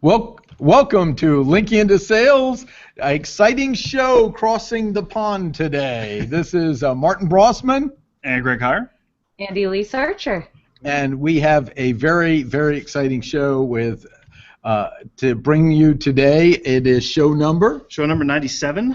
Welcome to Linking into Sales, an exciting show crossing the pond today. This is Martin Brossman. And Greg Hyer. And Elyse Archer. And we have a very, very exciting show with to bring you today. It is show number 97.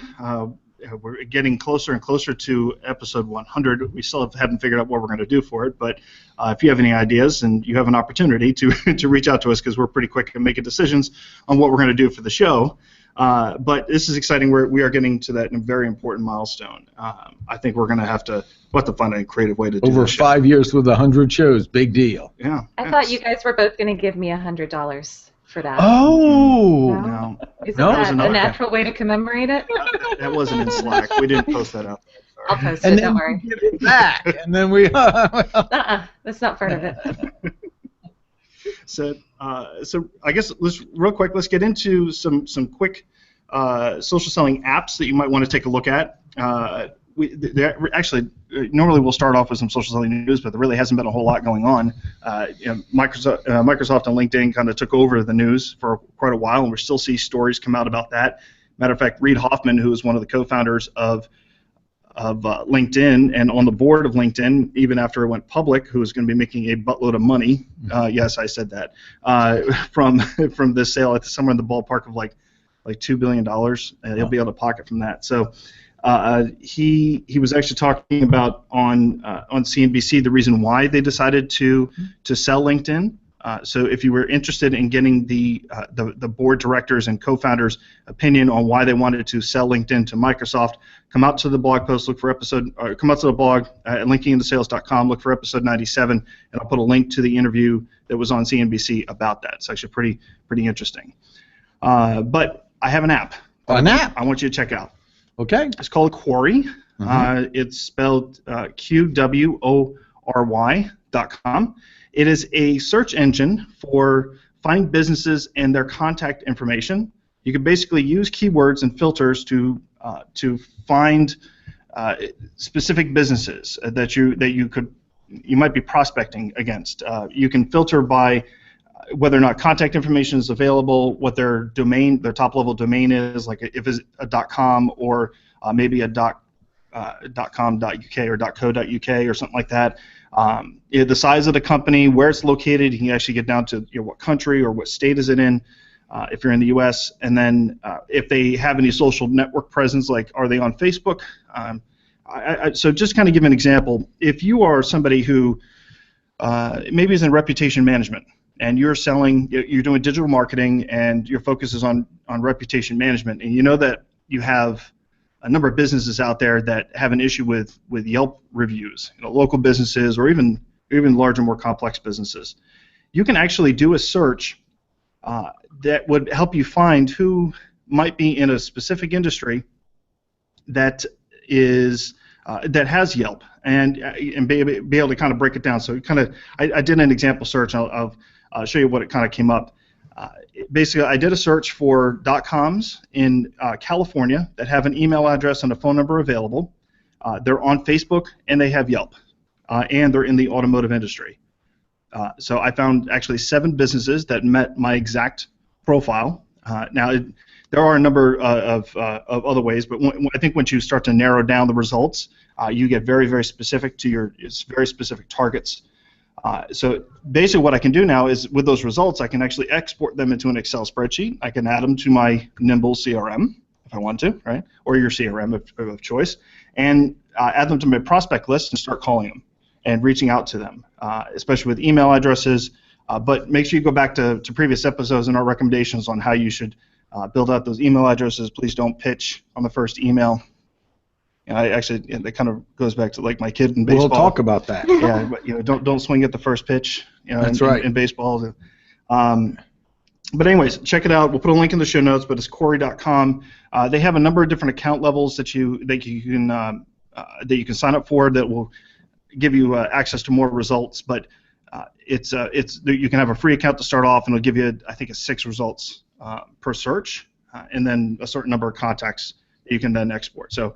We're getting closer and closer to episode 100. We still haven't figured out what we're going to do for it, but if you have any ideas, and you have an opportunity to to reach out to us, because we're pretty quick at making decisions on what we're going to do for the show. But this is exciting. We are getting to that very important milestone. I think we're going to have to find a creative way to do over 5 years with 100 shows. Big deal. Yeah. I thought you guys were both going to give me $100 for that. Oh. No. Isn't that a natural way to commemorate it? That wasn't in Slack. We didn't post that out. I'll post it, don't worry. Give it back, and then we... That's not part of it. So I guess let's get into some quick social selling apps that you might want to take a look at. Normally we'll start off with some social selling news, but there really hasn't been a whole lot going on. Microsoft and LinkedIn kind of took over the news for quite a while, and we still see stories come out about that. Matter of fact, Reid Hoffman, who is one of the co-founders of LinkedIn and on the board of LinkedIn, even after it went public, who is going to be making a buttload of money. Yes, I said that from this sale at somewhere in the ballpark of like $2 billion. He'll be able to pocket from that. So he was actually talking about on CNBC the reason why they decided to sell LinkedIn. So if you were interested in getting the board directors and co-founders' opinion on why they wanted to sell LinkedIn to Microsoft, come out to the blog post, come out to the blog at linkingintosales.com, look for episode 97, and I'll put a link to the interview that was on CNBC about that. It's actually pretty interesting. But I have an app. An app? I want you to check out. Okay. It's called Quory. It's spelled QWORY.com. It is a search engine for finding businesses and their contact information. You can basically use keywords and filters to find specific businesses that you might be prospecting against. You can filter by whether or not contact information is available, what their top level domain is, like if it's a .com or maybe a .com.uk or .co.uk or something like that. The size of the company, where it's located, you can actually get down to what country or what state is it in, if you're in the U.S. And then if they have any social network presence, like are they on Facebook? So just kind of give an example. If you are somebody who maybe is in reputation management, and you're doing digital marketing, and your focus is on reputation management, and you know that you have a number of businesses out there that have an issue with Yelp reviews, local businesses or even larger, more complex businesses. You can actually do a search that would help you find who might be in a specific industry that has Yelp, and be able to kind of break it down. So I did an example search. I'll show you what it kind of came up. Basically, I did a search for .coms in California that have an email address and a phone number available. They're on Facebook, and they have Yelp, and they're in the automotive industry. So I found actually 7 businesses that met my exact profile. Now, there are a number of other ways, but I think once you start to narrow down the results, you get very, very specific to your very specific targets. So basically what I can do now is with those results, I can actually export them into an Excel spreadsheet. I can add them to my Nimble CRM if I want to, right? Or your CRM of choice, and add them to my prospect list and start calling them and reaching out to them, especially with email addresses. But make sure you go back to previous episodes and our recommendations on how you should build out those email addresses. Please don't pitch on the first email. That kind of goes back to like my kid in baseball. We'll talk about that. Yeah, but don't swing at the first pitch. That's right. In baseball. But anyways, check it out. We'll put a link in the show notes. But it's Quory.com. They have a number of different account levels that you can sign up for that will give you access to more results. But you can have a free account to start off, and it'll give you I think it's 6 results per search, and then a certain number of contacts you can then export. So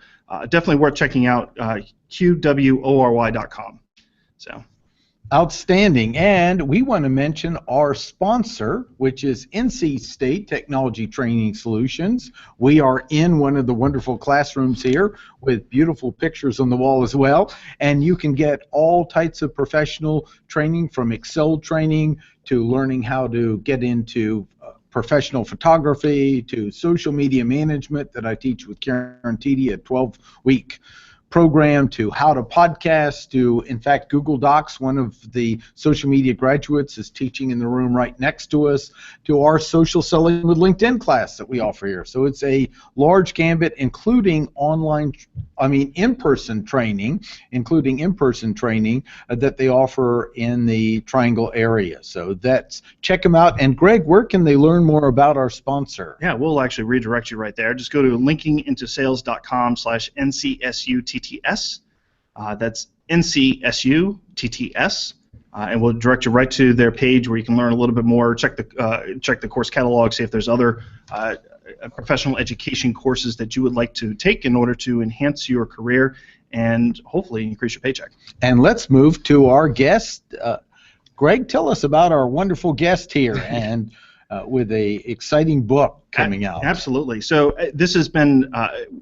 definitely worth checking out, QWORY.com. So Outstanding. And we want to mention our sponsor, which is NC State Technology Training Solutions. We are in one of the wonderful classrooms here with beautiful pictures on the wall as well. And you can get all types of professional training, from Excel training to learning how to get into professional photography to social media management that I teach with Karen Teedy, a 12-week program, to how to podcast, to, in fact, Google Docs. One of the social media graduates is teaching in the room right next to us, to our social selling with LinkedIn class that we offer here. So it's a large gambit, including in-person training, that they offer in the Triangle area. So check them out. And Greg, where can they learn more about our sponsor? Yeah, we'll actually redirect you right there. Just go to linkingintosales.com/NCSUTTS. That's NCSUTTS. And we'll direct you right to their page where you can learn a little bit more. Check the course catalog, see if there's other professional education courses that you would like to take in order to enhance your career and hopefully increase your paycheck. And let's move to our guest. Greg, tell us about our wonderful guest here, and with a exciting book coming out. Absolutely. So this has been,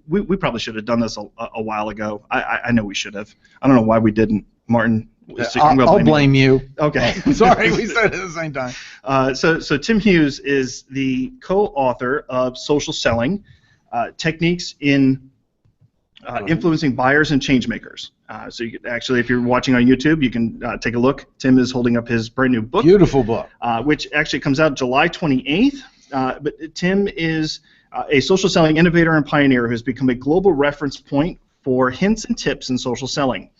we probably should have done this a while ago. I know we should have. I don't know why we didn't, Martin. I'll blame you. Okay. Sorry, we said it at the same time. So Tim Hughes is the co-author of Social Selling, Techniques in Influencing Buyers and Changemakers. So you can, actually, if you're watching on YouTube, you can take a look. Tim is holding up his brand new book. Beautiful book. Which actually comes out July 28th. But Tim is a social selling innovator and pioneer who has become a global reference point for hints and tips in social selling.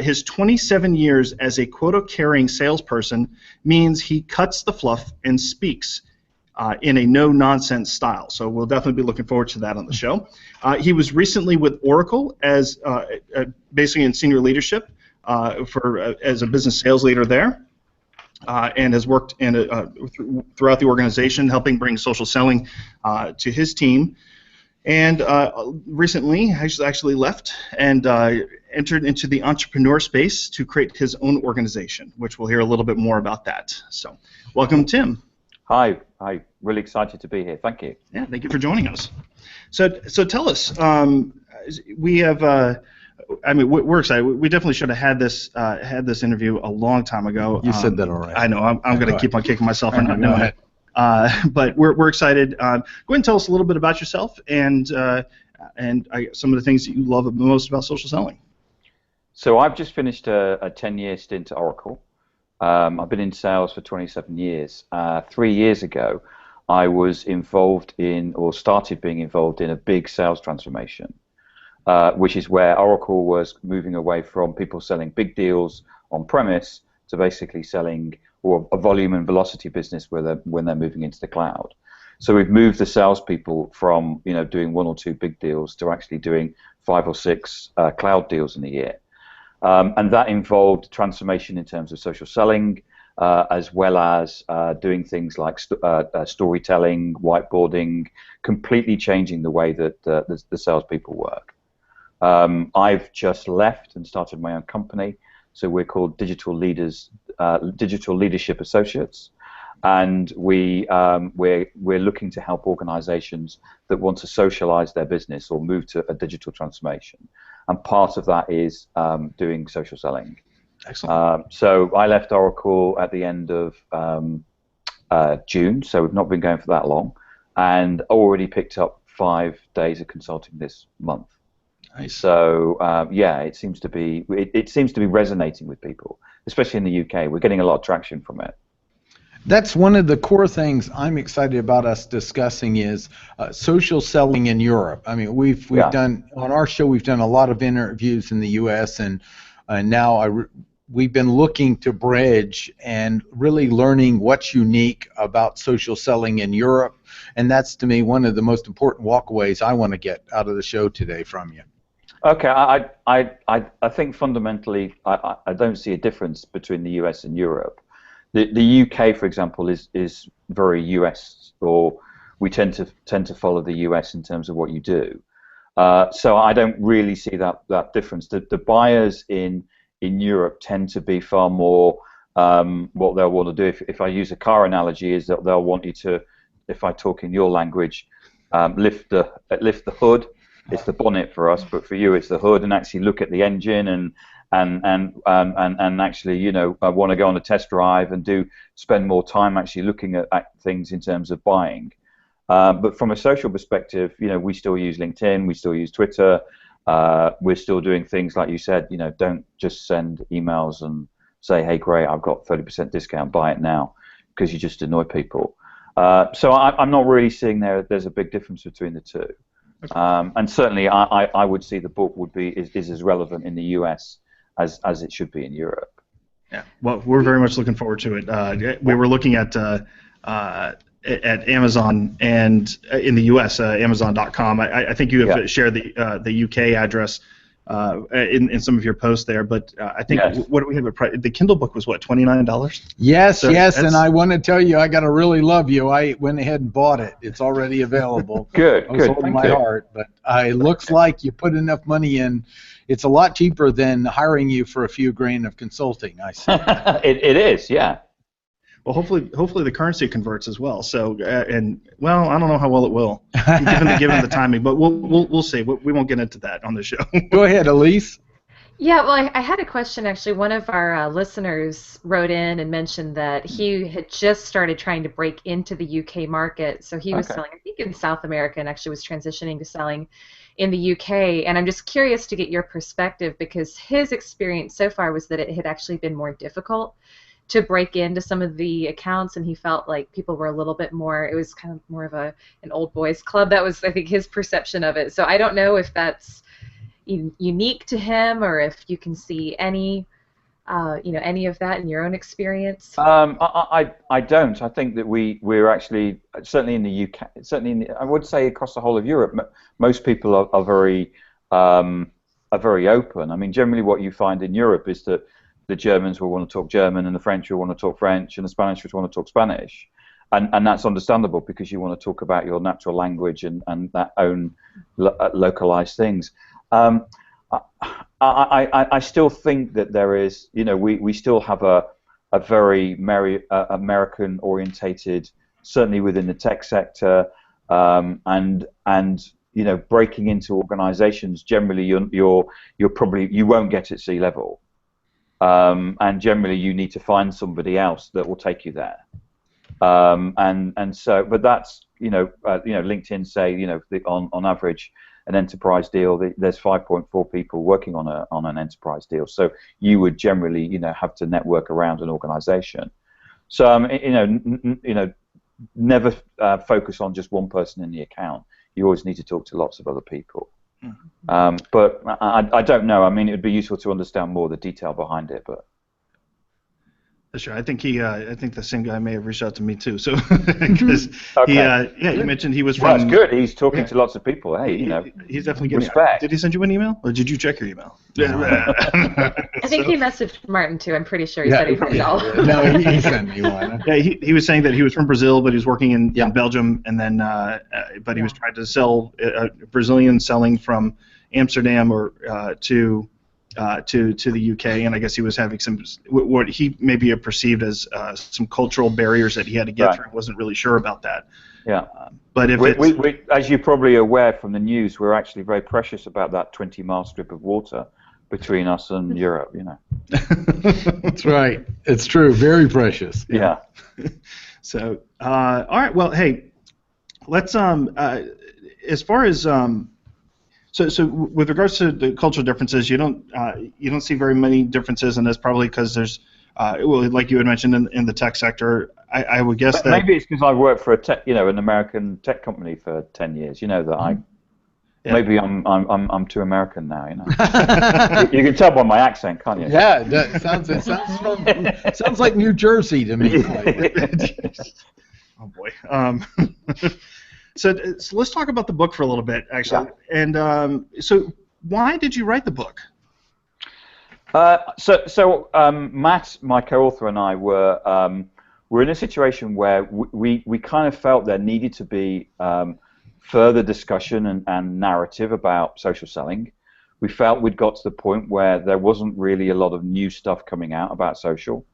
His 27 years as a quota-carrying salesperson means he cuts the fluff and speaks in a no-nonsense style. So we'll definitely be looking forward to that on the show. He was recently with Oracle as basically in senior leadership as a business sales leader there, and has worked throughout the organization, helping bring social selling to his team. And recently, he's actually left and entered into the entrepreneur space to create his own organization, which we'll hear a little bit more about that. So, welcome, Tim. Hi, really excited to be here. Thank you. Yeah, thank you for joining us. So tell us, we have, we're excited. We definitely should have had this interview a long time ago. You said that already. I know. I'm going to keep on kicking myself for not doing it. But we're excited. Go ahead and tell us a little bit about yourself and some of the things that you love most about social selling. So I've just finished a 10-year stint at Oracle. I've been in sales for 27 years. 3 years ago, I was started being involved in a big sales transformation, which is where Oracle was moving away from people selling big deals on premise to basically selling a volume and velocity business when they're moving into the cloud. So we've moved the salespeople from doing 1 or 2 big deals to actually doing 5 or 6 cloud deals in a year. And that involved transformation in terms of social selling, as well as doing things like storytelling, whiteboarding, completely changing the way that the salespeople work. I've just left and started my own company, so we're called Digital Leadership Associates, and we're looking to help organizations that want to socialize their business or move to a digital transformation. And part of that is doing social selling. Excellent. So I left Oracle at the end of June, so we've not been going for that long, and already picked up 5 days of consulting this month. Nice. So it seems to be resonating with people, especially in the UK. We're getting a lot of traction from it. That's one of the core things I'm excited about us discussing is social selling in Europe. I mean, we've done on our show, we've done a lot of interviews in the U.S. and now we've been looking to bridge and really learning what's unique about social selling in Europe, and that's to me one of the most important walkaways I want to get out of the show today from you. Okay, I think fundamentally I don't see a difference between the US and Europe. The UK, for example, is very US, or we tend to follow the US in terms of what you do. So I don't really see that difference. The buyers in Europe tend to be far more what they'll want to do, if I use a car analogy, is that they'll want you to, if I talk in your language, lift the hood. It's the bonnet for us, but for you it's the hood, and actually look at the engine and actually, you know, want to go on a test drive and spend more time actually looking at things in terms of buying. But from a social perspective, you know, we still use LinkedIn, we still use Twitter, we're still doing things like you said, you know, don't just send emails and say, hey, great, I've got 30% discount, buy it now, because you just annoy people. So I'm not really seeing there's a big difference between the two. And certainly I would see the book is as relevant in the US as it should be in Europe. Yeah, well, we're very much looking forward to it. We were looking at Amazon and in the US, Amazon.com. I think you have shared the UK address in some of your posts there, but I think what do we have? The Kindle book was what, $29? Yes, so yes, and I want to tell you, I got to really love you. I went ahead and bought it. It's already available. Good, I was holding my heart, but it looks like you put enough money in. It's a lot cheaper than hiring you for a few grand of consulting. I see. It is, yeah. Well, hopefully the currency converts as well. So, and well, I don't know how well it will, given the timing, but we'll see. We won't get into that on the show. Go ahead, Elyse. Yeah, well, I had a question actually. One of our listeners wrote in and mentioned that he had just started trying to break into the UK market. So he was selling, I think, in South America, and actually was transitioning to selling in the UK. And I'm just curious to get your perspective, because his experience so far was that it had actually been more difficult to break into some of the accounts, and he felt like people were a little bit more, it was kind of more of an old boys club. That was, I think, his perception of it. So I don't know if that's unique to him, or if you can see any any of that in your own experience. I don't. I think that we're actually, certainly in the UK, certainly I would say across the whole of Europe, most people are very open. I mean, generally what you find in Europe is that the Germans will want to talk German, and the French will want to talk French, and the Spanish will want to talk Spanish. And that's understandable, because you want to talk about your natural language and that own localized things. I still think that there is, you know, we still have a very American orientated, certainly within the tech sector, and you know, breaking into organizations, generally you won't get at sea level. And generally you need to find somebody else that will take you there. And so, but that's, LinkedIn say, on average, an enterprise deal, there's 5.4 people working on an enterprise deal. So you would generally, have to network around an organization. So, never focus on just one person in the account. You always need to talk to lots of other people. But I don't know. I mean, it would be useful to understand more the detail behind it. But sure, I think the same guy may have reached out to me too. So because he mentioned he was from. Well, that's good. He's talking to lots of people. Hey, he's definitely getting respect. Did he send you an email, or did you check your email? I think he messaged Martin too. I'm pretty sure he said he did all. No, he sent me one. Yeah, he was saying that he was from Brazil, but he was working in Belgium, and then but he was trying to sell Brazilian selling from Amsterdam or to the UK, and I guess he was having some what he maybe perceived as some cultural barriers that he had to get through. Wasn't really sure about that. Yeah, but if we, as you're probably aware from the news, we're actually very precious about that 20-mile strip of water between us and Europe. That's right. It's true. Very precious. Yeah. So, all right. Well, hey, let's as far as So with regards to the cultural differences, you don't see very many differences, and that's probably because there's, like you had mentioned in the tech sector, I would guess that maybe it's because I worked for an American tech company for 10 years. Maybe I'm too American now. You can tell by my accent, can't you? Yeah, it sounds like New Jersey to me. Oh boy. So let's talk about the book for a little bit, actually. Yeah. And so why did you write the book? So Matt, my co-author, and I were in a situation where we kind of felt there needed to be further discussion and narrative about social selling. We felt we'd got to the point where there wasn't really a lot of new stuff coming out about social.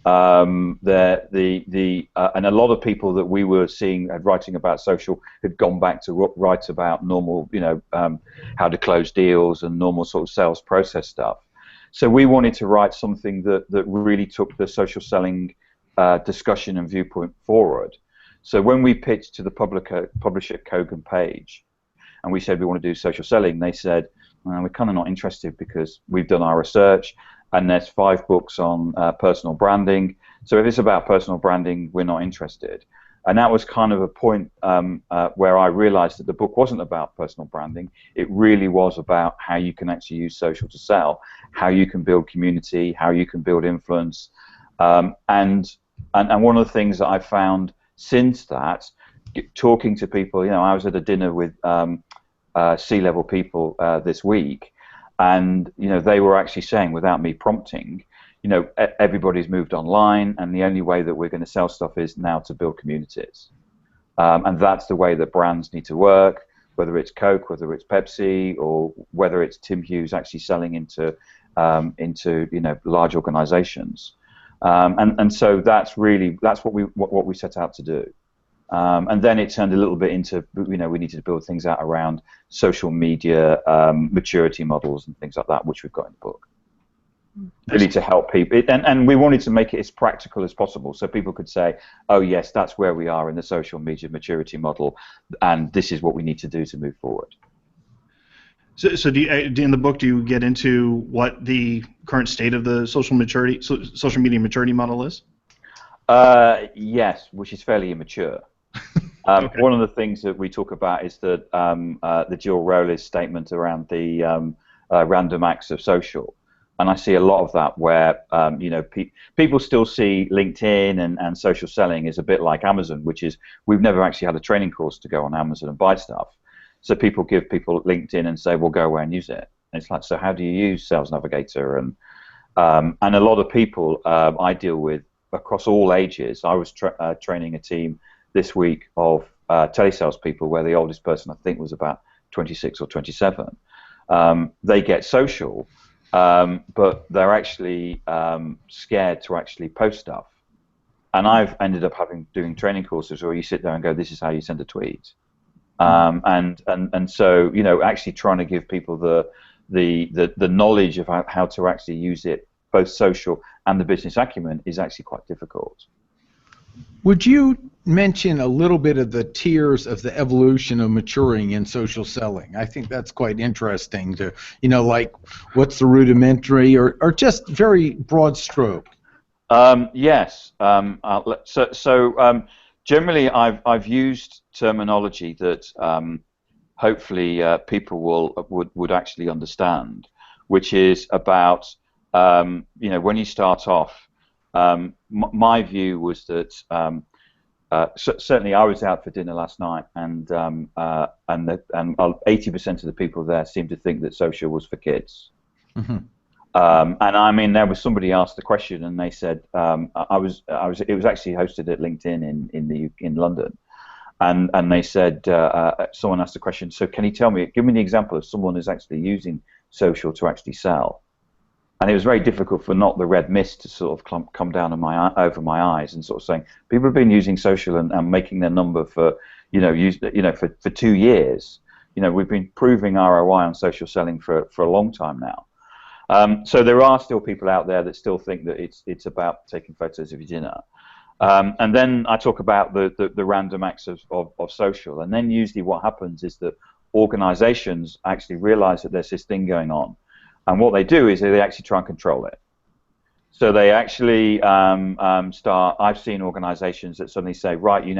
and a lot of people that we were seeing writing about social had gone back to write about normal, how to close deals and normal sort of sales process stuff. So we wanted to write something that really took the social selling discussion and viewpoint forward. So when we pitched to the publisher Kogan Page, and we said we want to do social selling, they said, we're kind of not interested because we've done our research and there's 5 books on personal branding. So if it's about personal branding, we're not interested. And that was kind of a point where I realized that the book wasn't about personal branding. It really was about how you can actually use social to sell, how you can build community, how you can build influence. And one of the things that I've found since that, talking to people, I was at a dinner with C-level people this week, and they were actually saying, without me prompting, everybody's moved online, and the only way that we're going to sell stuff is now to build communities. And that's the way that brands need to work, whether it's Coke, whether it's Pepsi, or whether it's Tim Hughes actually selling into large organizations. And so that's what we set out to do. And then it turned a little bit into, we needed to build things out around social media maturity models and things like that, which we've got in the book. Really to help people, and we wanted to make it as practical as possible, so people could say, "Oh yes, that's where we are in the social media maturity model, and this is what we need to do to move forward." So do you, in the book, do you get into what the current state of the social media maturity model is? Yes, which is fairly immature. Okay. One of the things that we talk about is that the Jill Rowley's statement around the random acts of social. And I see a lot of that where people still see LinkedIn and social selling as a bit like Amazon, which is we've never actually had a training course to go on Amazon and buy stuff. So people give people LinkedIn and say, well, go away and use it. And it's like, so how do you use Sales Navigator? And a lot of people I deal with across all ages. I was training a team this week of telesales people where the oldest person I think was about 26 or 27. They get social. But they're actually scared to actually post stuff, and I've ended up doing training courses where you sit there and go, "This is how you send a tweet," and so actually trying to give people the knowledge of how to actually use it, both social and the business acumen, is actually quite difficult. Would you mention a little bit of the tiers of the evolution of maturing in social selling? I think that's quite interesting to, like what's the rudimentary or just very broad stroke? Yes. Generally, I've used terminology that hopefully people would actually understand, which is about when you start off. My view was that certainly I was out for dinner last night, and 80% of the people there seemed to think that social was for kids. Mm-hmm. And I mean, there was somebody asked the question, and they said it was actually hosted at LinkedIn in London, and they said someone asked the question. So can you give me the example of someone who's actually using social to actually sell? And it was very difficult for not the red mist to sort of come down on over my eyes and sort of saying people have been using social and making their number for for 2 years. We've been proving ROI on social selling for a long time now. So there are still people out there that still think that it's about taking photos of your dinner. And then I talk about the random acts of social, and then usually what happens is that organizations actually realize that there's this thing going on. And what they do is they actually try and control it. So they actually start. I've seen organisations that suddenly say, right, you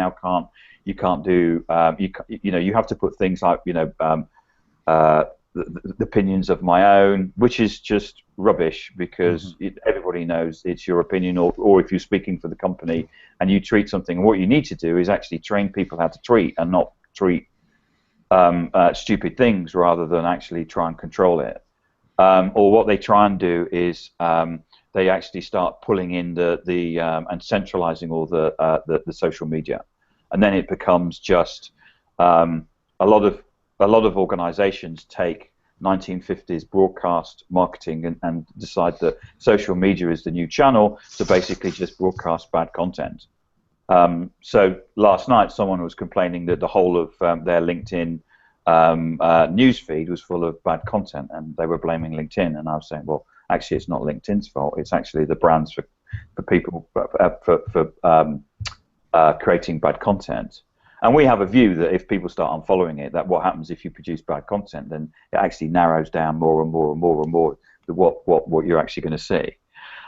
can't do, you have to put things like, the opinions of my own, which is just rubbish because everybody knows it's your opinion, or if you're speaking for the company and you tweet something, and what you need to do is actually train people how to tweet and not tweet stupid things rather than actually try and control it. Or what they try and do is they actually start pulling in and centralizing all the social media, and then it becomes just a lot of organizations take 1950s broadcast marketing and decide that social media is the new channel to basically just broadcast bad content. So last night someone was complaining that the whole of their LinkedIn news feed was full of bad content, and they were blaming LinkedIn, and I was saying, well, actually it's not LinkedIn's fault, it's actually the brands for people for creating bad content. And we have a view that if people start unfollowing it, that what happens if you produce bad content, then it actually narrows down more and more and more and more what you're actually going to see.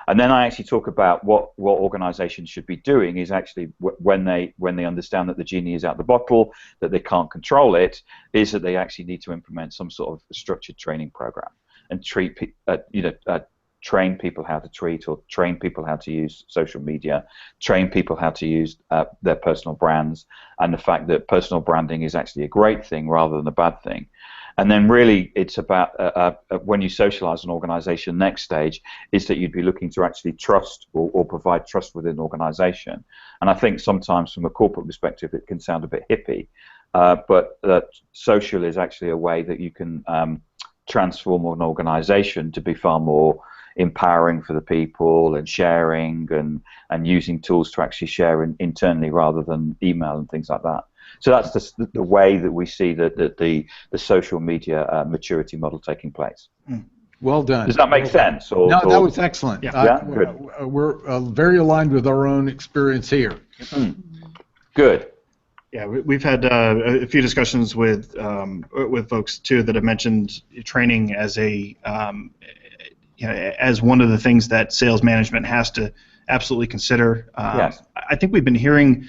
And then I actually talk about what organizations should be doing is actually when they understand that the genie is out the bottle, that they can't control it, is that they actually need to implement some sort of structured training program and train people how to tweet, or train people how to use social media, train people how to use their personal brands, and the fact that personal branding is actually a great thing rather than a bad thing. And then really it's about when you socialize an organization, next stage is that you'd be looking to actually trust or provide trust within an organization. And I think sometimes from a corporate perspective it can sound a bit hippie, but social is actually a way that you can transform an organization to be far more empowering for the people and sharing and using tools to actually share internally rather than email and things like that. So that's the way that we see the social media maturity model taking place. Well done. Does that make sense? No, that was excellent. Yeah. Good. We're very aligned with our own experience here. Good. Yeah, we've had a few discussions with folks too that have mentioned training as as one of the things that sales management has to absolutely consider. Yes. I think we've been hearing.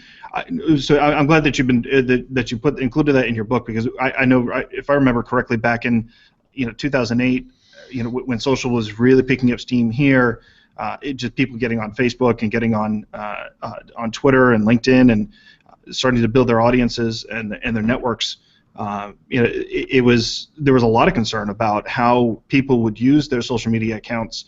So I'm glad that you've been that you included that in your book, because I know, if I remember correctly, back in 2008, when social was really picking up steam here, it just people getting on Facebook and getting on Twitter and LinkedIn and starting to build their audiences and their networks. There was a lot of concern about how people would use their social media accounts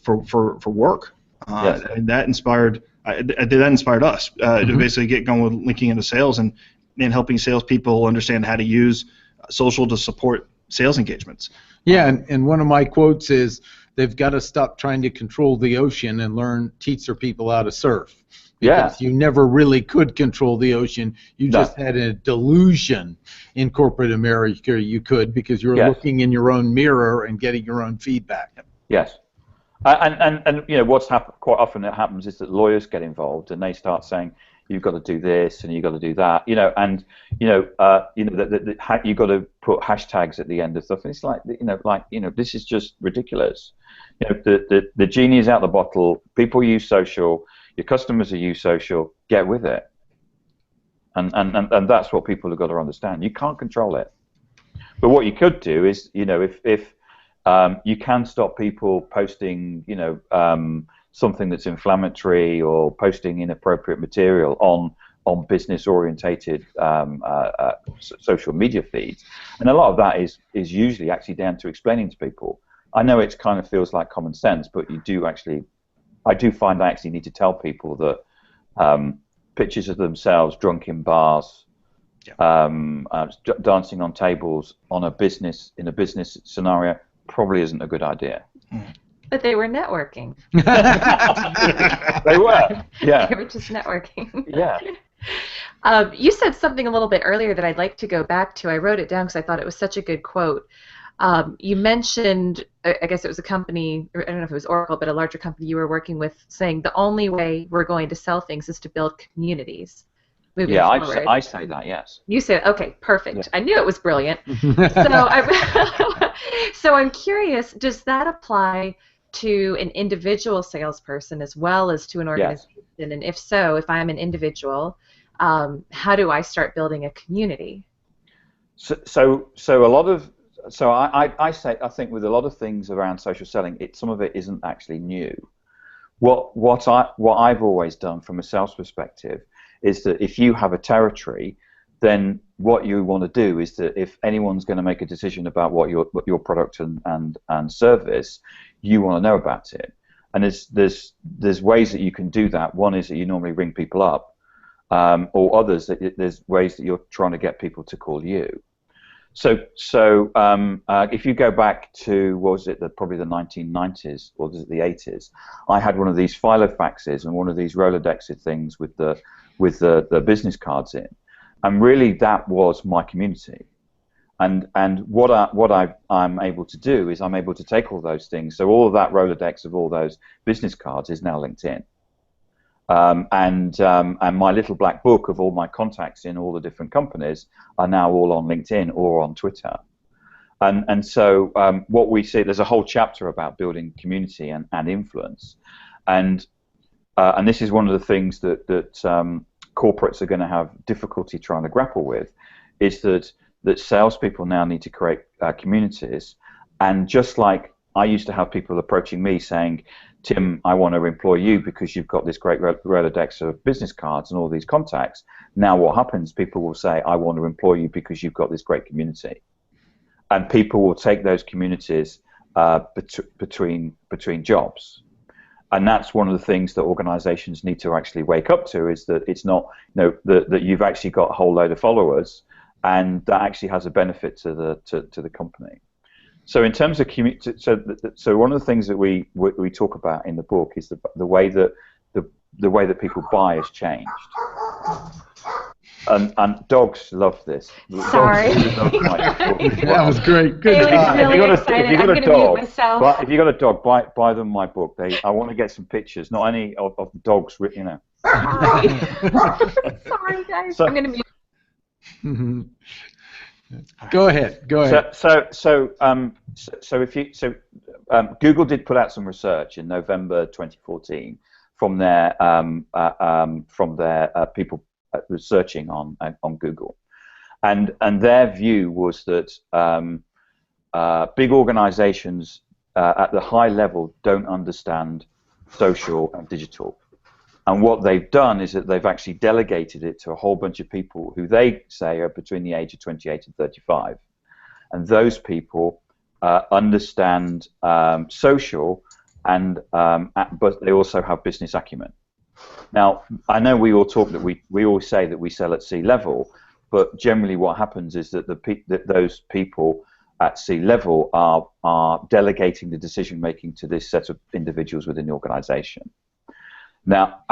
for work, Yes. and that inspired us to basically get going with linking into sales and helping salespeople understand how to use social to support sales engagements. Yeah, and one of my quotes is, they've got to stop trying to control the ocean and teach their people how to surf. Because you never really could control the ocean. You just had a delusion in corporate America you could, because you were looking in your own mirror and getting your own feedback. Yes. And what's happened quite often, it happens is that lawyers get involved and they start saying, you've got to do this and you've got to do that, and you've got to put hashtags at the end of stuff, and it's like, this is just ridiculous. The genie is out the bottle. People use social. Your customers use social. Get with it. And that's what people have got to understand. You can't control it. But what you could do is, if you can stop people posting, something that's inflammatory or posting inappropriate material on business-orientated social media feeds, and a lot of that is usually actually down to explaining to people. I know it kind of feels like common sense, but I do find I actually need to tell people that pictures of themselves drunk in bars, dancing on tables in a business scenario probably isn't a good idea. But they were networking. They were, yeah. They were just networking. Yeah. You said something a little bit earlier that I'd like to go back to. I wrote it down because I thought it was such a good quote. You mentioned, I guess it was a company, I don't know if it was Oracle, but a larger company you were working with, saying the only way we're going to sell things is to build communities. Yeah, I say that, yes. You said, okay, perfect. Yeah. I knew it was brilliant. So I'm curious, does that apply to an individual salesperson as well as to an organization? Yes. And if so, if I'm an individual, how do I start building a community? So a lot of I think with a lot of things around social selling, some of it isn't actually new. What I've always done from a sales perspective is that if you have a territory, then what you want to do is that if anyone's going to make a decision about what your product and service, you want to know about it. And there's ways that you can do that. One is that you normally ring people up, or others that there's ways that you're trying to get people to call you. If you go back to, what was it, probably the 1990s, or was it the 80s, I had one of these filofaxes and one of these Rolodexed things with the business cards in, and really that was my community. And what I'm able to do is I'm able to take all those things. So all of that Rolodex of all those business cards is now LinkedIn. And my little black book of all my contacts in all the different companies are now all on LinkedIn or on Twitter. And so what we see, there's a whole chapter about building community and influence. And this is one of the things that corporates are going to have difficulty trying to grapple with, is that salespeople now need to create communities. And just like I used to have people approaching me saying, Tim, I want to employ you because you've got this great Rolodex of business cards and all these contacts. Now what happens, people will say, I want to employ you because you've got this great community. And people will take those communities between jobs. And that's one of the things that organizations need to actually wake up to, is that it's not, that you've actually got a whole load of followers, and that actually has a benefit to the company. So in terms of community, so one of the things that we talk about in the book is the way that people buy has changed. And dogs love this. Sorry. Dogs really love my book as well. That was great. Good Haley's job. really excited. I'm going to mute myself. If you got a dog, buy them my book. I want to get some pictures, not any of the dogs, Sorry, guys. I'm going to mute. Mm-hmm. Go ahead. Google did put out some research in November 2014 from their people researching on Google, and their view was that big organizations at the high level don't understand social and digital. And what they've done is that they've actually delegated it to a whole bunch of people who they say are between the age of 28 and 35. And those people understand social, but they also have business acumen. Now, I know we all talk that we always say that we sell at C-level, but generally what happens is that those people at C-level are delegating the decision-making to this set of individuals within the organization. Now,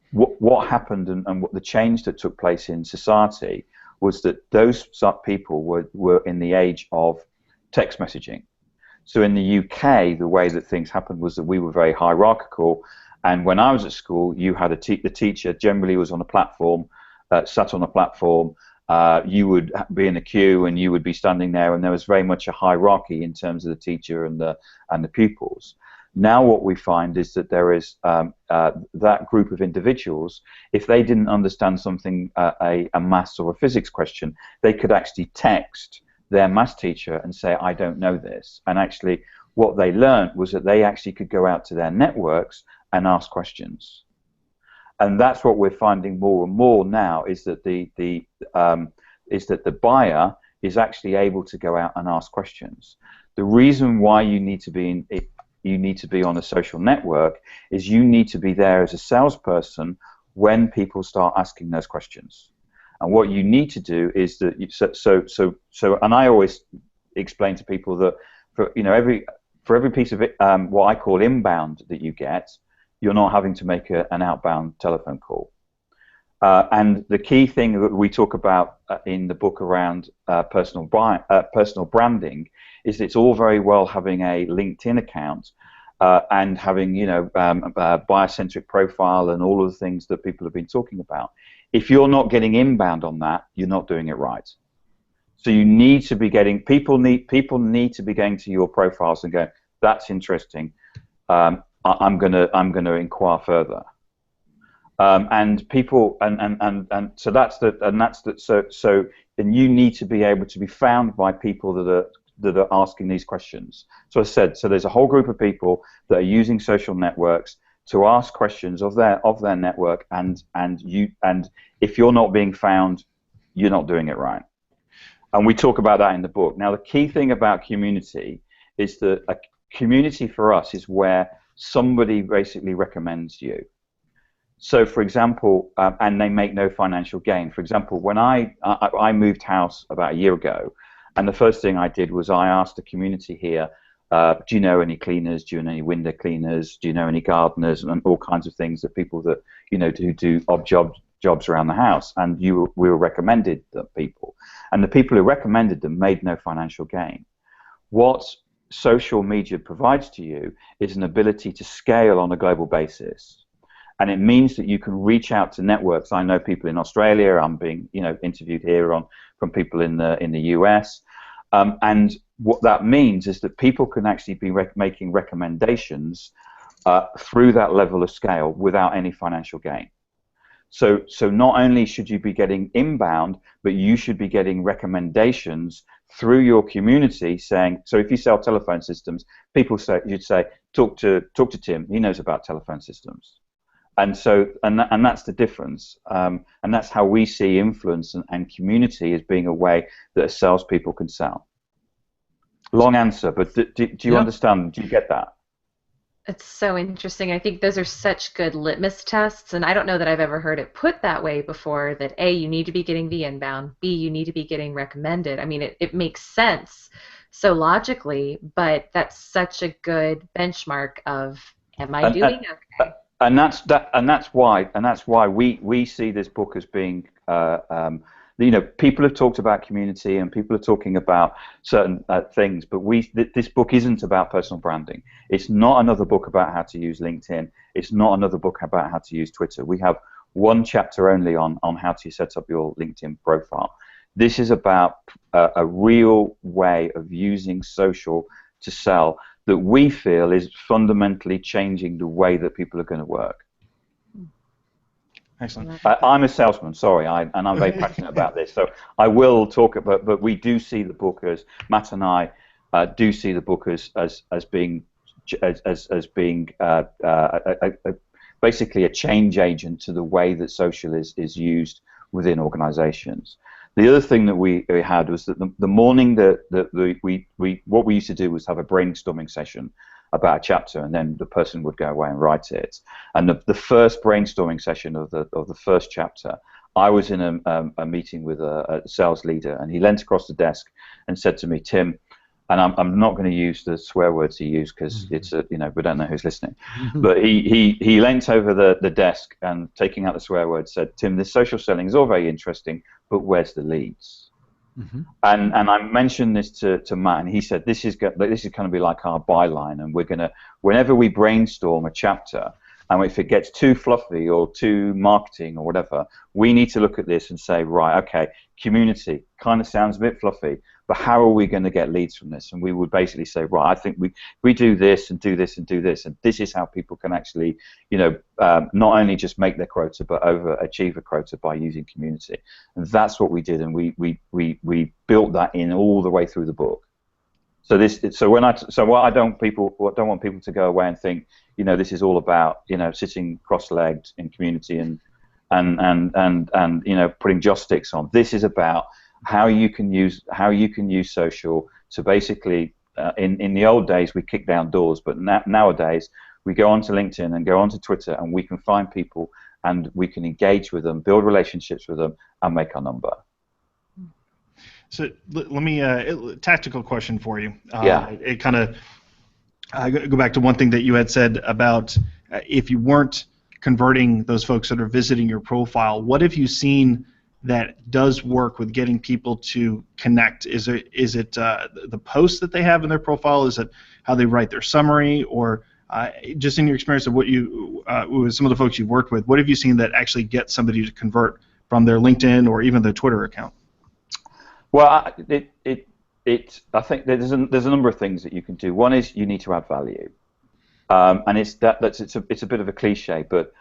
what happened and what the change that took place in society was that those people were in the age of text messaging. So in the UK, the way that things happened was that we were very hierarchical, and when I was at school, you had the teacher generally was on a platform, sat on a platform. You would be in a queue and you would be standing there, and there was very much a hierarchy in terms of the teacher and the pupils. Now what we find is that there is that group of individuals, if they didn't understand something, a maths or a physics question, they could actually text their maths teacher and say, I don't know this. And actually what they learned was that they actually could go out to their networks and ask questions. And that's what we're finding more and more now, is that the buyer is actually able to go out and ask questions. The reason why you need to be on a social network is you need to be there as a salesperson when people start asking those questions. And what you need to do is that and I always explain to people that for every piece of what I call inbound that you get, you're not having to make an outbound telephone call. And the key thing that we talk about in the book around personal branding is it's all very well having a LinkedIn account and having a buyer-centric profile and all of the things that people have been talking about. If you're not getting inbound on that, you're not doing it right. So you need to be getting people need to be going to your profiles and going, that's interesting. I'm gonna inquire further. And people and so that's so you need to be able to be found by people that are asking these questions. So I said, so there's a whole group of people that are using social networks to ask questions of their network, and if you're not being found, you're not doing it right. And we talk about that in the book. Now the key thing about community is that a community for us is where somebody basically recommends you. So, for example, and they make no financial gain. For example, when I moved house about a year ago, And the first thing I did was I asked the community here, do you know any cleaners? Do you know any window cleaners? Do you know any gardeners? And all kinds of things that people that, you know, who do odd jobs around the house. And we were recommended the people. And the people who recommended them made no financial gain. What social media provides to you is an ability to scale on a global basis. And it means that you can reach out to networks. I know people in Australia. I'm being, you know, interviewed here from people in the US. And what that means is that people can actually be making recommendations through that level of scale without any financial gain. So not only should you be getting inbound, but you should be getting recommendations through your community saying, so if you sell telephone systems, you'd say, talk to Tim, he knows about telephone systems. And so, and that's the difference, and that's how we see influence and community as being a way that salespeople can sell. Long answer, but do you understand? Do you get that? It's so interesting. I think those are such good litmus tests, and I don't know that I've ever heard it put that way before, that A, you need to be getting the inbound, B, you need to be getting recommended. I mean, it makes sense so logically, but that's such a good benchmark of, am I doing okay? And that's why we see this book as being, you know, people have talked about community and people are talking about certain things, but this book isn't about personal branding. It's not another book about how to use LinkedIn. It's not another book about how to use Twitter. We have one chapter only on how to set up your LinkedIn profile. This is about a real way of using social to sell that we feel is fundamentally changing the way that people are going to work. Excellent. I'm a salesman, sorry, and I'm very passionate about this, so I will talk about, but we do see the book as, Matt and I do see the book as being basically a change agent to the way that social is used within organizations. The other thing that we had was that the morning that what we used to do was have a brainstorming session about a chapter, and then the person would go away and write it. And the first brainstorming session of the first chapter, I was in a meeting with a sales leader, and he leant across the desk and said to me, Tim, and I'm not going to use the swear words he used because it's you know, we don't know who's listening, but he leant over the desk and, taking out the swear words, said, Tim, this social selling is all very interesting, but where's the leads? And I mentioned this to Matt, and he said, this is going to be like our byline, and we're going to, whenever we brainstorm a chapter, and if it gets too fluffy or too marketing or whatever, we need to look at this and say, right, okay, community kind of sounds a bit fluffy, but how are we going to get leads from this? And we would basically say, right, I think we do this and do this and do this, and this is how people can actually, you know, not only just make their quota, but overachieve a quota by using community. And that's what we did, and we built that in all the way through the book. So what I don't want people to go away and think, you know, this is all about, you know, sitting cross-legged in community and you know, putting joss sticks on. This is about how you can use social to basically, in the old days we kicked down doors, but nowadays we go onto LinkedIn and go onto Twitter, and we can find people and we can engage with them, build relationships with them, and make our number. So let me tactical question for you. It kind of go back to one thing that you had said about if you weren't converting those folks that are visiting your profile, what have you seen that does work with getting people to connect? Is it the posts that they have in their profile? Is it how they write their summary? Or just in your experience of what you with some of the folks you've worked with, what have you seen that actually gets somebody to convert from their LinkedIn or even their Twitter account? Well, I think there's a number of things that you can do. One is you need to add value, and it's a bit of a cliche, but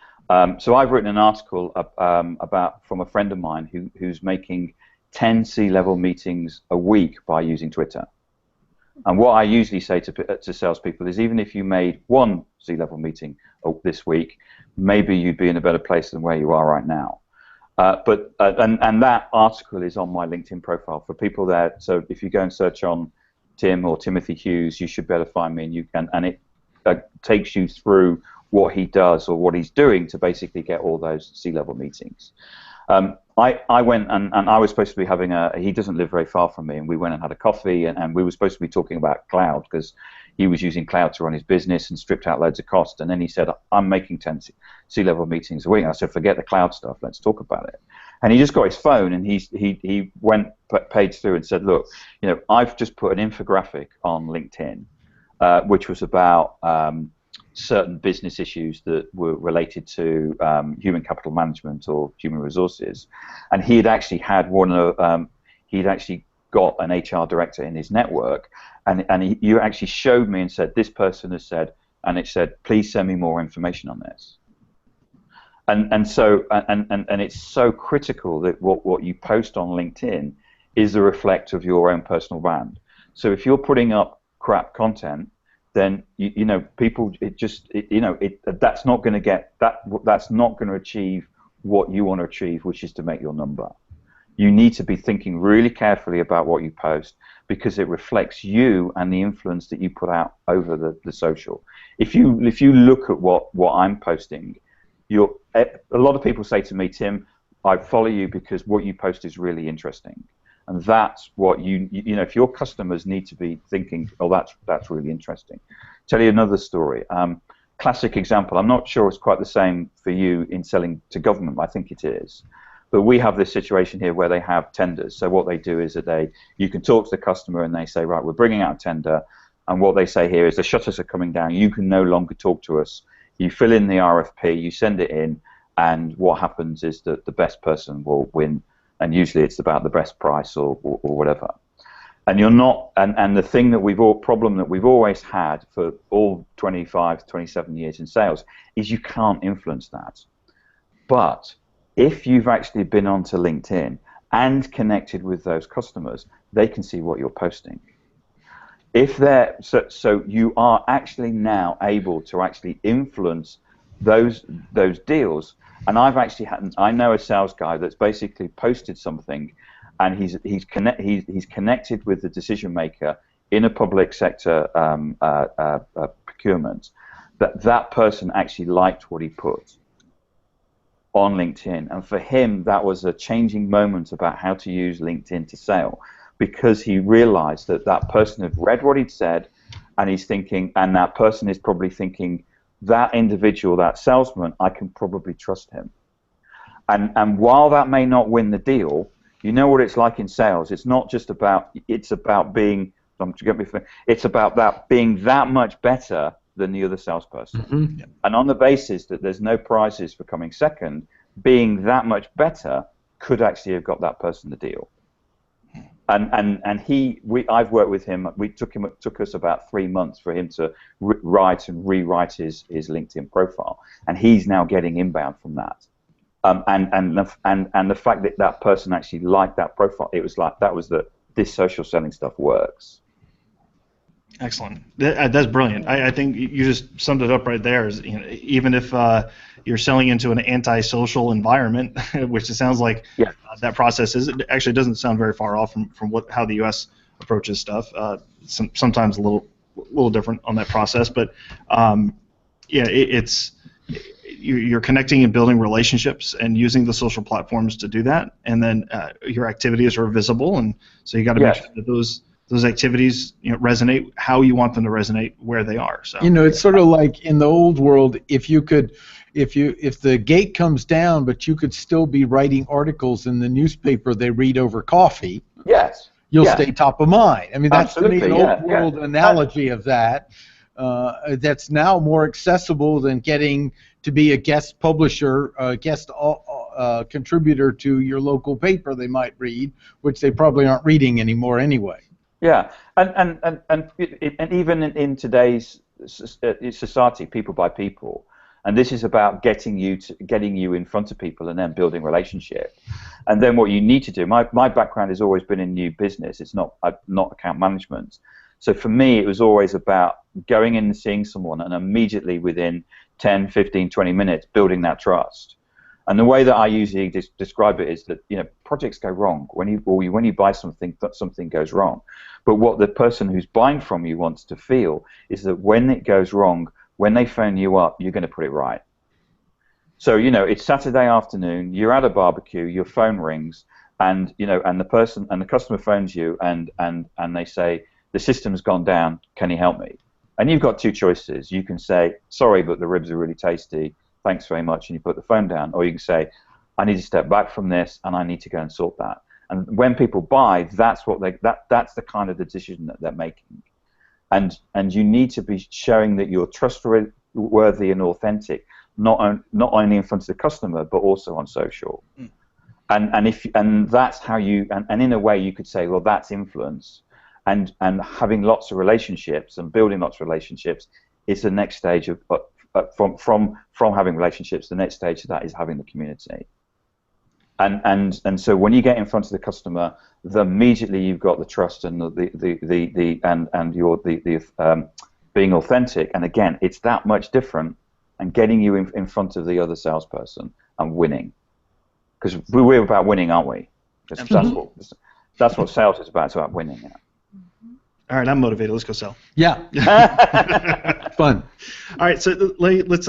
so I've written an article about from a friend of mine who's making 10 C-level meetings a week by using Twitter. And what I usually say to salespeople is, even if you made one C-level meeting this week, maybe you'd be in a better place than where you are right now. And that article is on my LinkedIn profile for people there. So if you go and search on Tim or Timothy Hughes, you should be able to find me, and it takes you through what he does or what he's doing to basically get all those C-level meetings. On I went and I was supposed to be having he doesn't live very far from me, and we went and had a coffee, and we were supposed to be talking about cloud because he was using cloud to run his business and stripped out loads of cost. And then he said, I'm making 10 C-level meetings a week. I said, forget the cloud stuff, let's talk about it. And he just got his phone and he went page through and said, look, I've just put an infographic on LinkedIn, which was about certain business issues that were related to human capital management or human resources, and he had actually had he'd actually got an HR director in his network, and you actually showed me and said, this person has said, and it said, please send me more information on this. And so it's so critical that what you post on LinkedIn is a reflect of your own personal brand. So if you're putting up crap content, then people that's not going to get that's not going to achieve what you want to achieve, which is to make your number. You need to be thinking really carefully about what you post because it reflects you and the influence that you put out over the social. If you look at what I'm posting, a lot of people say to me, Tim, I follow you because what you post is really interesting. And that's what if your customers need to be thinking, oh, that's really interesting. Tell you another story. Classic example. I'm not sure it's quite the same for you in selling to government. I think it is. But we have this situation here where they have tenders. So what they do is that you can talk to the customer and they say, right, we're bringing out a tender. And what they say here is the shutters are coming down. You can no longer talk to us. You fill in the RFP, you send it in, and what happens is that the best person will win. And usually it's about the best price or whatever. And you're not, and the thing that problem that we've always had for all 25, 27 years in sales is you can't influence that. But if you've actually been onto LinkedIn and connected with those customers, they can see what you're posting. So you are actually now able to actually influence those deals. And I know a sales guy that's basically posted something, and he's connected with the decision maker in a public sector procurement. That person actually liked what he put on LinkedIn, and for him that was a changing moment about how to use LinkedIn to sell, because he realized that person had read what he'd said, and he's thinking, and that person is probably thinking, that individual, that salesman, I can probably trust him. And while that may not win the deal, you know what it's like in sales. It's not just about, it's about being, it's about that being that much better than the other salesperson. Mm-hmm. And on the basis that there's no prizes for coming second, being that much better could actually have got that person the deal. And I've worked with him. It took us about 3 months for him to write and rewrite his LinkedIn profile, and he's now getting inbound from that. And the fact that person actually liked that profile, it was like this social selling stuff works. Excellent. That's brilliant. I think you just summed it up right there. Even if you're selling into an anti-social environment, which it sounds like that process is, it actually doesn't sound very far off from how the U.S. approaches stuff. Sometimes a little different on that process, but you're connecting and building relationships and using the social platforms to do that, and then your activities are visible, and so you got to make sure that those activities resonate how you want them to resonate where they are. So it's sort of like in the old world, if the gate comes down, but you could still be writing articles in the newspaper they read over coffee. Yes. You'll stay top of mind. I mean, that's to me an old world analogy of that. That's now more accessible than getting to be a guest publisher, guest contributor to your local paper they might read, which they probably aren't reading anymore anyway. Yeah, and even in today's society, people by people, and this is about getting you in front of people and then building relationship. And then what you need to do. My background has always been in new business. It's not account management. So for me, it was always about going in and seeing someone, and immediately within 10, 15, 20 minutes, building that trust. And the way that I usually describe it is that projects go wrong when you buy something. Something goes wrong, but what the person who's buying from you wants to feel is that when it goes wrong, when they phone you up, you're going to put it right. So, it's Saturday afternoon, you're at a barbecue, your phone rings, and the customer phones you, and they say, the system's gone down, can you help me? And you've got two choices. You can say, sorry, but the ribs are really tasty, thanks very much, and you put the phone down. Or you can say, I need to step back from this, and I need to go and sort that. And when people buy, that's the kind of the decision that they're making. And you need to be showing that you're trustworthy and authentic, not only in front of the customer, but also on social. And that's how you, and in a way you could say, well, that's influence. And having lots of relationships and building lots of relationships is the next stage of from having relationships. The next stage of that is having the community. And so when you get in front of the customer, immediately you've got the trust and you're being authentic. And again, it's that much different, and getting you in front of the other salesperson and winning, because we're about winning, aren't we? That's what sales is about. It's about winning. Yeah. All right, I'm motivated. Let's go sell. Yeah. Fun. All right, so let's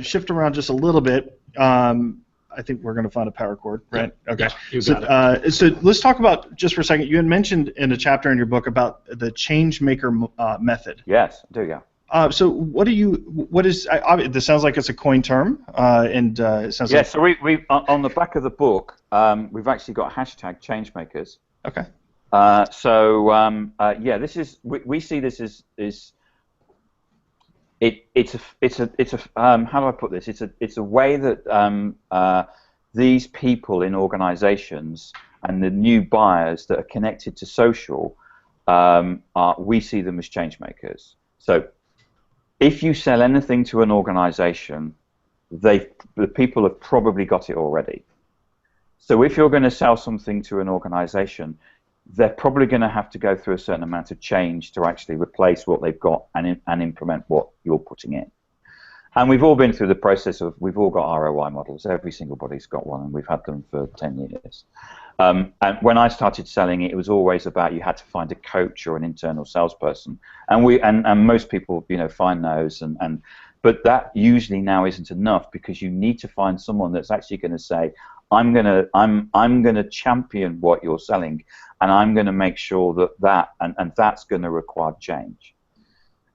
shift around just a little bit. I think we're going to find a power cord, right? Okay. Yeah, you got it. So let's talk about, just for a second, you had mentioned in a chapter in your book about the Changemaker Method. Yes, I do, yeah. So what is, this sounds like it's a coined term, and it sounds like... So we on the back of the book, we've actually got hashtag Changemakers. Okay. This is, we see this as it's a how do I put this? It's a way that these people in organizations and the new buyers that are connected to social, we see them as change makers. So if you sell anything to an organization, the people have probably got it already. So if you're going to sell something to an organization, they're probably going to have to go through a certain amount of change to actually replace what they've got and implement what you're putting in. And we've all been through the process of, we've all got ROI models. Every single body's got one, and we've had them for 10 years. And when I started selling, it was always about you had to find a coach or an internal salesperson. And most people, find those. But that usually now isn't enough, because you need to find someone that's actually going to say, I'm gonna champion what you're selling, and I'm gonna make sure that that's gonna require change.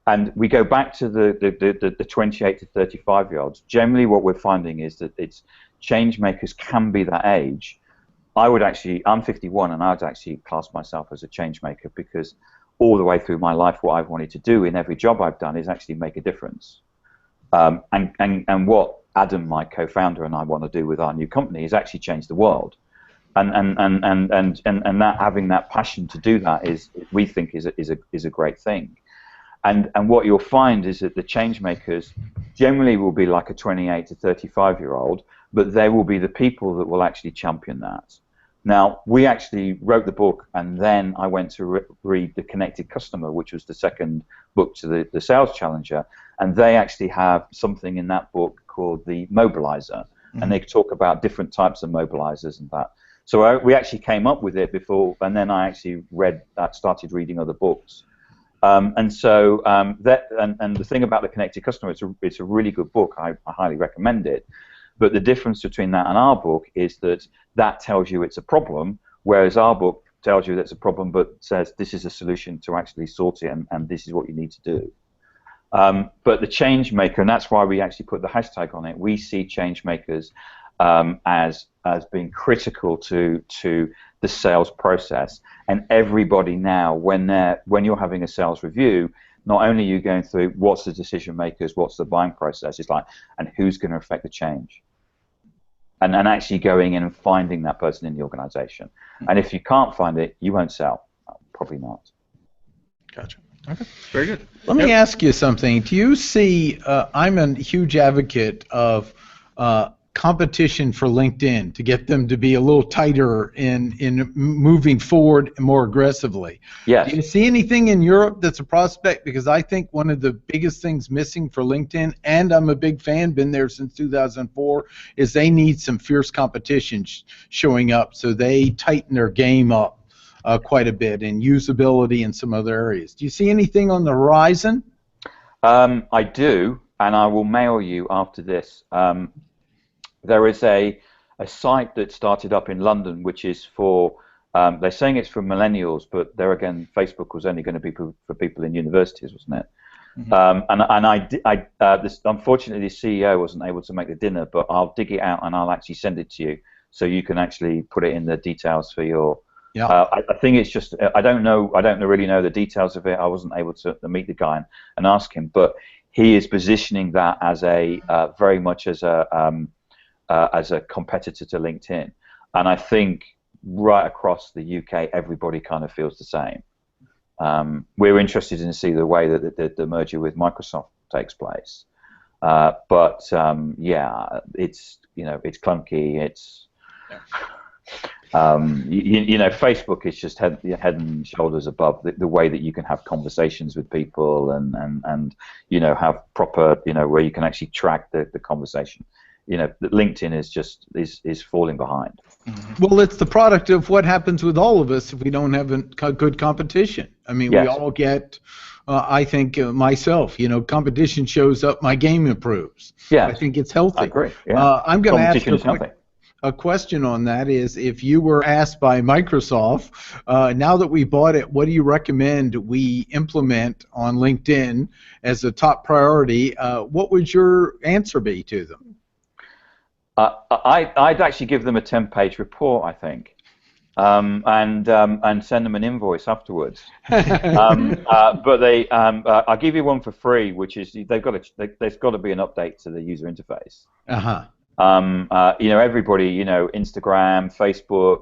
And we go back to the 28 to 35-year-olds. Generally, what we're finding is that it's change makers can be that age. I'm 51, and I would actually class myself as a change maker, because all the way through my life, what I've wanted to do in every job I've done is actually make a difference. And what Adam, my co-founder, and I want to do with our new company is actually change the world, and that having that passion to do that we think is a great thing, and what you'll find is that the change makers generally will be like a 28 to 35-year-old, but they will be the people that will actually champion that. Now, we actually wrote the book, and then I went to read The Connected Customer, which was the second book to the Sales Challenger, and they actually have something in that book called the mobilizer, and they talk about different types of mobilizers and that. So we actually came up with it before, and then I actually started reading other books. And the thing about The Connected Customer, it's a really good book. I highly recommend it. But the difference between that and our book is that tells you it's a problem, whereas our book tells you that's a problem but says this is a solution to actually sort it, and this is what you need to do. But the change maker, and that's why we actually put the hashtag on it, we see change makers as being critical to the sales process. And everybody now, when you're having a sales review, not only are you going through what's the decision makers, what's the buying process, it's like, and who's going to affect the change. And actually going in and finding that person in the organization. And if you can't find it, you won't sell. Probably not. Gotcha. Okay, very good. Let me ask you something. Do you see, I'm a huge advocate of competition for LinkedIn to get them to be a little tighter in moving forward more aggressively. Yes. Do you see anything in Europe that's a prospect? Because I think one of the biggest things missing for LinkedIn, and I'm a big fan, been there since 2004, is they need some fierce competition showing up, so they tighten their game up quite a bit in usability and some other areas. Do you see anything on the horizon? I do, and I will mail you after this. there is a site that started up in London, which is for they're saying it's for millennials, but there again, Facebook was only going to be for people in universities, wasn't it? Unfortunately, the CEO wasn't able to make the dinner, but I'll dig it out and I'll actually send it to you so you can actually put it in the details for your. Yeah. I think it's just I don't really know the details of it. I wasn't able to meet the guy and ask him, but he is positioning that as a very much as a competitor to LinkedIn, and I think right across the UK, everybody kind of feels the same. We're interested in see the way that the merger with Microsoft takes place, but yeah, it's it's clunky. It's Facebook is just head and shoulders above the way that you can have conversations with people and have proper where you can actually track the conversation. LinkedIn is falling behind. Well, it's the product of what happens with all of us if we don't have a good competition. I mean, Yes. we all get, I think competition shows up, my game improves. Yeah. I think it's healthy. I agree. Yeah. I'm going to ask Competition is healthy. a question on that is, if you were asked by Microsoft, now that we bought it, what do you recommend we implement on LinkedIn as a top priority? What would your answer be to them? I'd actually give them a 10-page report, I think, and send them an invoice afterwards. But I'll give you one for free, which is there's got to be an update to the user interface. Everybody, Instagram, Facebook,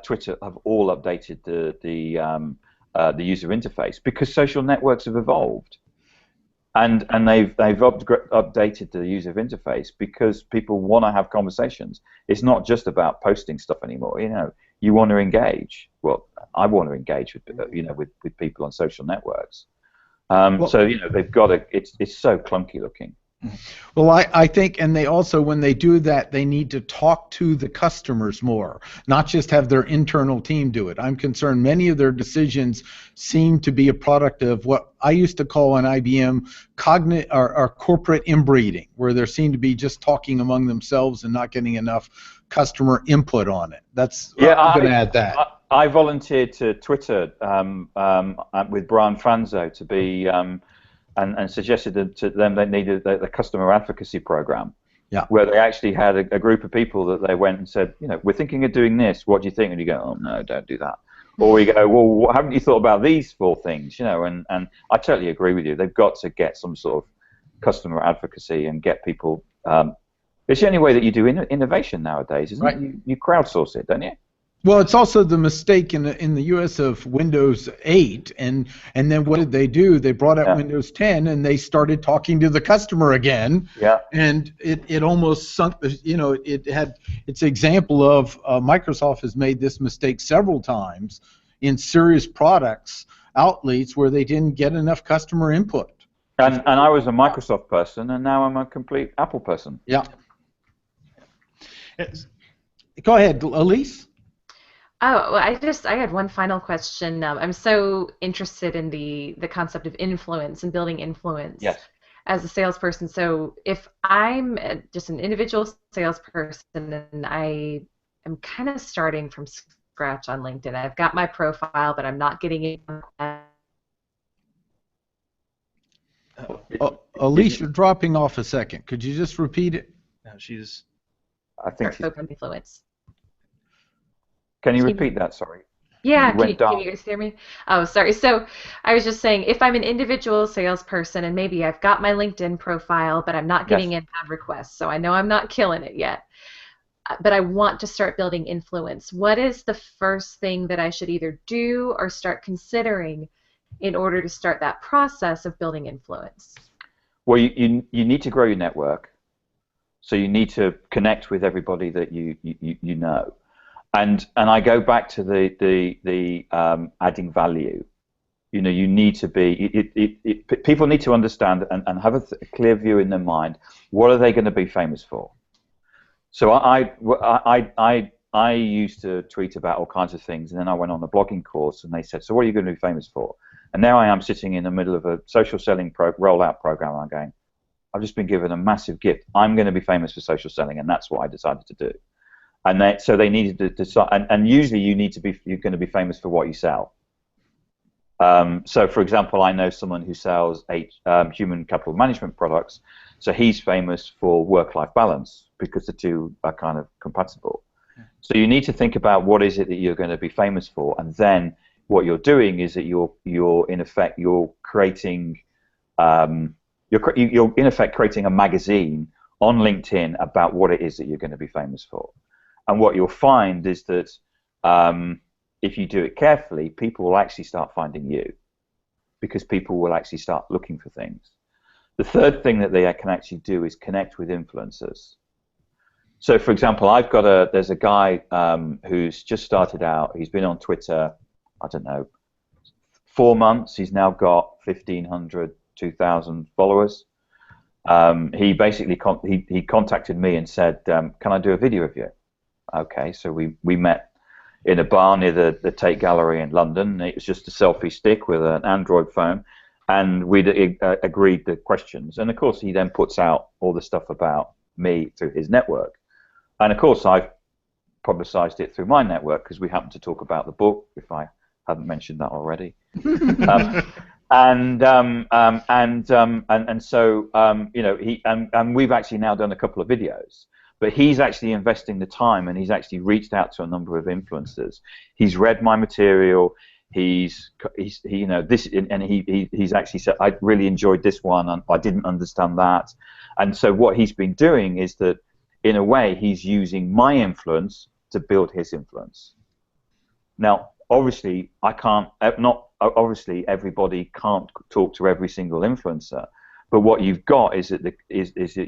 Twitter have all updated the user interface because social networks have evolved. And they've updated the user interface because people want to have conversations. It's not just about posting stuff anymore. You want to engage. Well, I want to engage with with people on social networks. So they've got to. It's so clunky looking. Well, I think, and they also, when they do that, they need to talk to the customers more, not just have their internal team do it. I'm concerned many of their decisions seem to be a product of what I used to call on IBM corporate inbreeding, where they seem to be just talking among themselves and not getting enough customer input on it. I'm going to add that. I volunteered to Twitter with Brian Franzo to be. And suggested to them they needed the customer advocacy program, where they actually had a group of people that they went and said, we're thinking of doing this. What do you think? And you go, oh no, don't do that. Or we go, well, haven't you thought about these 4 things? And I totally agree with you. They've got to get some sort of customer advocacy and get people. It's the only way that you do innovation nowadays, isn't it? You crowdsource it, don't you? Well, it's also the mistake in the U.S. of Windows 8, and then what did they do? They brought out Windows 10, and they started talking to the customer again. Yeah. And it almost sunk. It's an example of Microsoft has made this mistake several times in serious products outlets where they didn't get enough customer input. And I was a Microsoft person, and now I'm a complete Apple person. Yeah. Go ahead, Elyse. Oh, well, I had one final question. I'm so interested in the concept of influence and building influence as a salesperson. So if I'm just an individual salesperson and I am kind of starting from scratch on LinkedIn, I've got my profile, but I'm not getting it. Elyse, you're dropping off a second. Could you just repeat it? No, she's. I think she's. Influence. Can you repeat that? Sorry. Yeah, can you guys hear me? Oh, sorry. So I was just saying, if I'm an individual salesperson and maybe I've got my LinkedIn profile, but I'm not getting inbound requests, so I know I'm not killing it yet, but I want to start building influence. What is the first thing that I should either do or start considering in order to start that process of building influence? Well, you need to grow your network, so you need to connect with everybody that you know. And I go back to the adding value. You need to be. People need to understand and have a clear view in their mind. What are they going to be famous for? So I used to tweet about all kinds of things, and then I went on a blogging course, and they said, "So what are you going to be famous for?" And now I am sitting in the middle of a social selling rollout program. And I'm going, I've just been given a massive gift. I'm going to be famous for social selling, and that's what I decided to do. And so they needed to decide. And usually, you're going to be famous for what you sell. So, for example, I know someone who sells human capital management products. So he's famous for work-life balance because the two are kind of compatible. So you need to think about what is it that you're going to be famous for, and then what you're doing is that you're in effect creating you're in effect creating a magazine on LinkedIn about what it is that you're going to be famous for. And what you'll find is that if you do it carefully, people will actually start finding you, because people will actually start looking for things. The third thing that they can actually do is connect with influencers. So, for example, there's a guy who's just started out. He's been on Twitter, I don't know, 4 months. He's now got 1,500, 2,000 followers. He basically he contacted me and said, "Can I do a video of you?" Okay, so we met in a bar near the Tate Gallery in London. It was just a selfie stick with an Android phone, and we'd agreed the questions. And of course, he then puts out all the stuff about me through his network. And of course, I've publicized it through my network because we happen to talk about the book, if I hadn't mentioned that already. So you know, and we've actually now done a couple of videos. But he's actually investing the time, and he's actually reached out to a number of influencers. He's read my material. He's actually said, "I really enjoyed this one, and I didn't understand that." And so what he's been doing is that, in a way, he's using my influence to build his influence. Now, obviously, obviously everybody can't talk to every single influencer. But what you've got is that that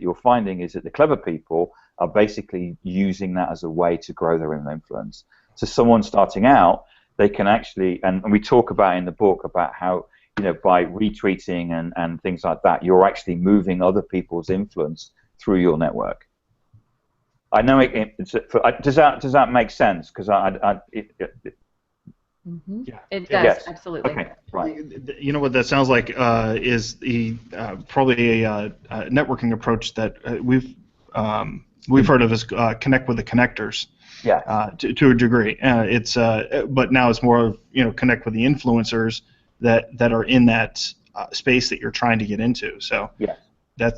you're finding is that the clever people are basically using that as a way to grow their own influence. So someone starting out, they can actually, and we talk about in the book about how, you know, by retweeting and things like that, you're actually moving other people's influence through your network. I know does that make sense? Because Mm-hmm. Yeah. It does, yes. absolutely. Okay, right. You know what that sounds like is probably a networking approach that we've heard of as connect with the connectors. Yeah. To a degree, but now it's more of, you know, connect with the influencers that are in that space that you're trying to get into. So yeah.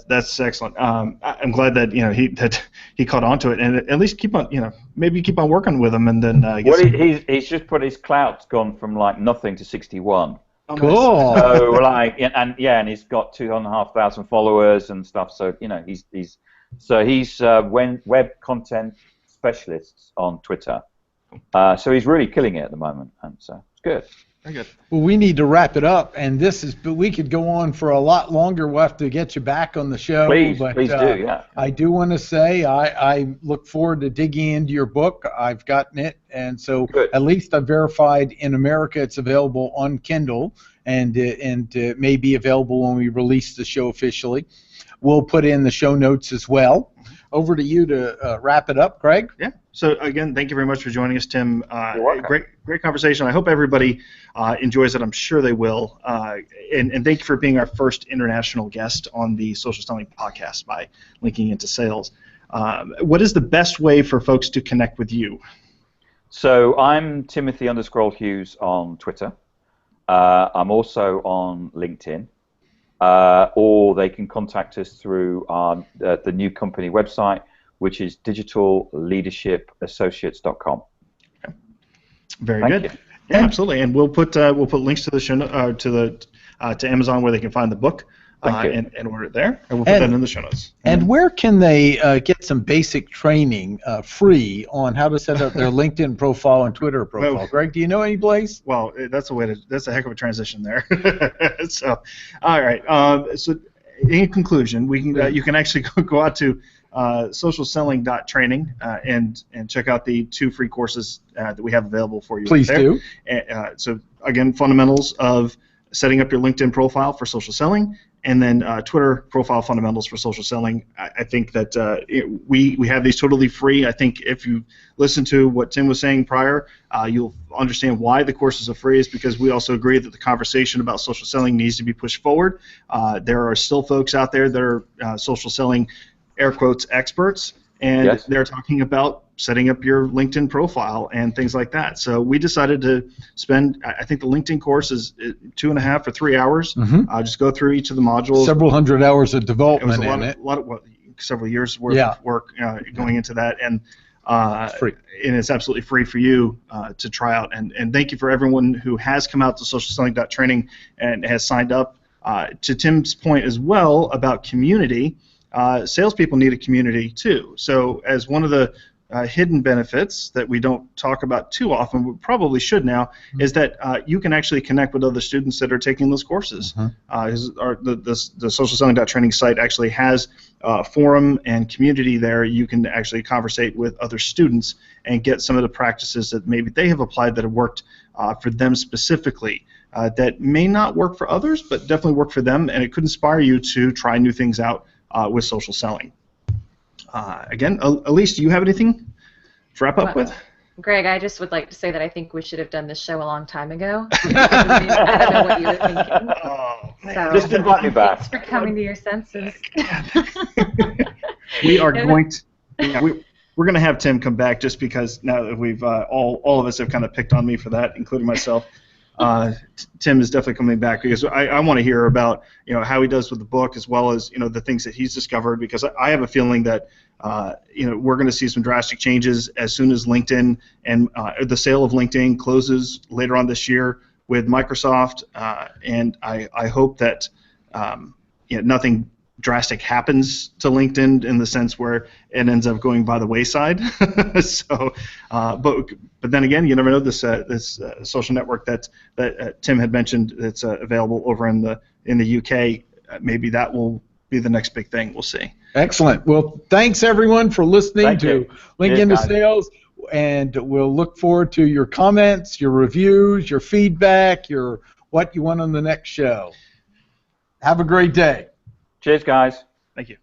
That's excellent. I'm glad that, you know, he caught on to it, and at least keep on, you know, maybe keep on working with him, and then he's just put his clout's gone from like nothing to 61. Oh, Cool. nice. So like, and he's got 2,500 followers and stuff. So, you know, he's web content specialists on Twitter. So he's really killing it at the moment, and so it's good. Very good. Well, we need to wrap it up, and but we could go on for a lot longer. We'll have to get you back on the show. Please but, do, yeah. I do want to say I look forward to digging into your book. I've gotten it, and so Good. at least I've verified in America it's available on Kindle, and it may be available when we release the show officially. We'll put in the show notes as well. Over to you to wrap it up, Craig. Yeah. So again, thank you very much for joining us, Tim. You're welcome. Great conversation. I hope everybody enjoys it. I'm sure they will. And thank you for being our first international guest on the Social Selling Podcast by Linking Into Sales. What is the best way for folks to connect with you? So I'm Timothy_Hughes on Twitter. I'm also on LinkedIn. Or they can contact us through the new company website, which is digitalleadershipassociates.com. Okay. Very Thank good. you. Yeah, absolutely. And we'll put links to the show to Amazon where they can find the book and order it there, and we'll put that in the show notes. And where can they get some basic training free on how to set up their LinkedIn profile and Twitter profile? Well, Greg, do you know any place? Well, that's a heck of a transition there. So, all right. So, in conclusion, you can actually go out to socialselling.training and check out the 2 free courses that we have available for you. Please do. So again, fundamentals of setting up your LinkedIn profile for social selling, and then Twitter profile fundamentals for social selling. I think that we have these totally free. I think if you listen to what Tim was saying prior, you'll understand why the courses are free, is because we also agree that the conversation about social selling needs to be pushed forward. There are still folks out there that are social selling, air quotes, experts, and Yes. they're talking about setting up your LinkedIn profile and things like that. So we decided to spend, I think the LinkedIn course is 2.5 or 3 hours. Just go through each of the modules. Several hundred hours of It was development a in it. lot of several years worth of work going into that, and Free. and it's absolutely free for you to try out. And thank you for everyone who has come out to socialselling.training and has signed up. To Tim's point as well about community, salespeople need a community too. So as one of the hidden benefits that we don't talk about too often, we probably should now, is that you can actually connect with other students that are taking those courses. The socialselling.training site actually has a forum and community there. You can actually conversate with other students and get some of the practices that maybe they have applied that have worked for them specifically. That may not work for others, but definitely work for them, and it could inspire you to try new things out with social selling. Again, Elyse, do you have anything to wrap up with? Greg, I just would like to say that I think we should have done this show a long time ago. I don't know what you were thinking. Oh, So, Just invite me back. thanks for coming to your senses. We are going to, we're going to have Tim come back, just because now that we've all of us have kind of picked on me for that, including myself. Tim is definitely coming back, because I want to hear about how he does with the book, as well as the things that he's discovered, because I have a feeling that we're going to see some drastic changes as soon as LinkedIn and the sale of LinkedIn closes later on this year with Microsoft, and I hope that nothing drastic happens to LinkedIn in the sense where it ends up going by the wayside. So, but then again, you never know. This social network that Tim had mentioned, that's available over in the UK, maybe that will be the next big thing. We'll see. Excellent. Well, thanks everyone for listening to Link into guys. Sales, and we'll look forward to your comments, your reviews, your feedback, your what you want on the next show. Have a great day. Cheers, guys. Thank you.